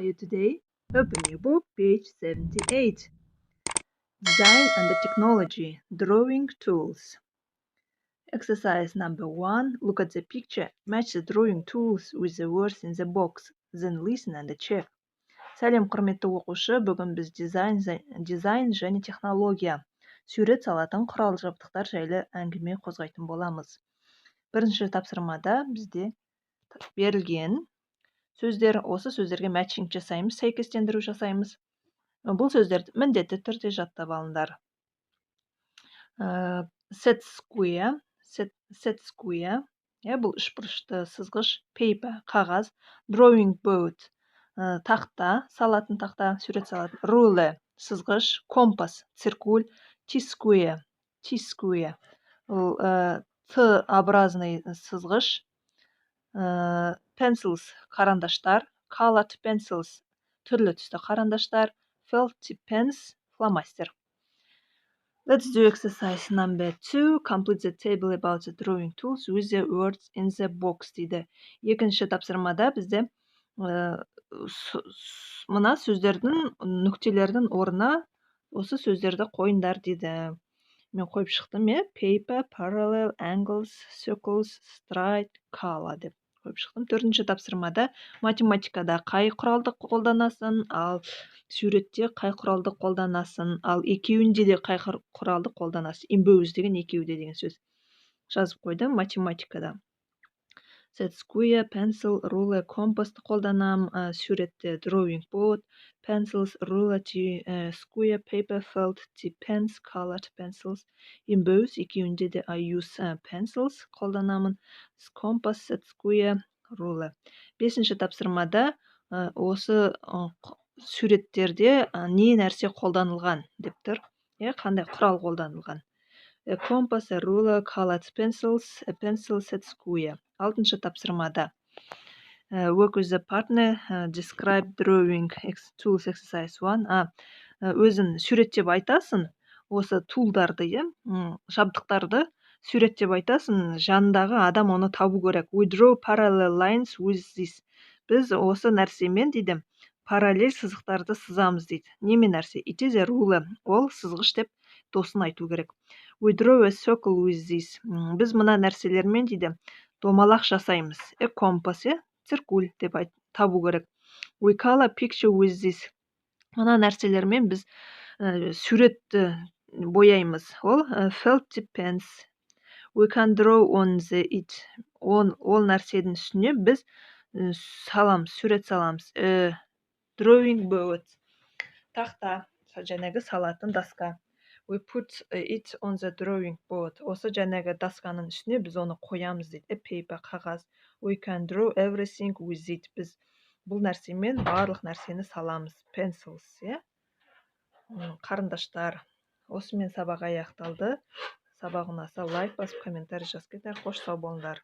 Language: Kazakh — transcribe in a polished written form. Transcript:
are you today? Open your book, page 78. Design and the Technology, Drawing Tools. Exercise number 1. Look at the picture. Match the drawing tools with the words in the box. Then listen and check. Сәлем, құрметті оқушы. Бүгін біз дизайн және технология, сурет салатын құрал жабдықтар жайлы әңгіме қозғайтын боламыз. Бірінші тапсырмада бізде берілген сөздер, осы сөздерге матчинг жасаймыз, сәйкестендіру жасаймыз. Бұл сөздерді міндетті түрде жаттап алыңдар. Set square, бұл үшбұрышты сызғыш, paper, қағаз, drawing board, тақта, салатын тақта, сурет салатын, ruler, сызғыш, компас, циркуль, T-square, Т-образный сызғыш, pencils, қарандаштар, colored pencils, түрлі түсті қарандаштар, felt pens, фломастер. Let's do exercise number 2. Complete the table about the drawing tools with the words in the box дейді. Екінші тапсырмада бізде мына сөздердің нүктелердің орнына осы сөздерді қойыңдар дейді. Мен қойып шықтым, paper, parallel, angles, circles, straight, color деп қойып шықтым. Төртінші тапсырмада математикада қай құралды қолданасың, ал суретте қай құралды қолданасың, ал екеуінде де қай құралды қолданасың. Both деген екеуде деген сөз жазып қойдым математикада. Set square, pencil, ruler, компасты қолданам, суретте drawing board, pencils, ruler, square, paper, felt, pens, colored pencils. Both екеуінде де I use pencils қолданамын, compass, set square, ruler. Бесінші тапсырмада осы суреттерде не нәрсе қолданылған деп тұр. Қандай құрал қолданылған. A compass, a ruler, colored pencils, a pencil, set square. Алтыншы тапсырмада work with the partner, describe drawing tools exercise 1. Өзін суреттеп айтасың, осы тулдарды, жабдықтарды суреттеп айтасың, жанындағы адам оны табу керек. We draw parallel lines with this. Біз осы нәрсемен дейді, параллель сызықтарды сызамыз дейді. Неме нәрсе? It is a ruler. Ол сызғыш деп досын айту керек. We draw a circle with this. Біз мына нәрселермен дейді, домалақ жасаймыз. Компас, циркуль деп табу керек. We color picture with this. Мына нәрселермен біз суретті бояймыз. Ол felt pens. We can draw on the it. Ол нәрседің үстіне біз саламыз, сурет саламыз. Drawing board. Тақта, жәнегі салатын даска. We put it on the drawing board. Осы жәнегі дасканың үстіне біз оны қоямыз дейді. Paper, қағаз. We can draw everything with it. Біз бұл нәрсемен барлық нәрсені саламыз. Pencils, қарындаштар. Осымен сабақ аяқталды. Сабақ ұнаса лайк басып, комментарий жазып кетер. Қош сау болыңдар.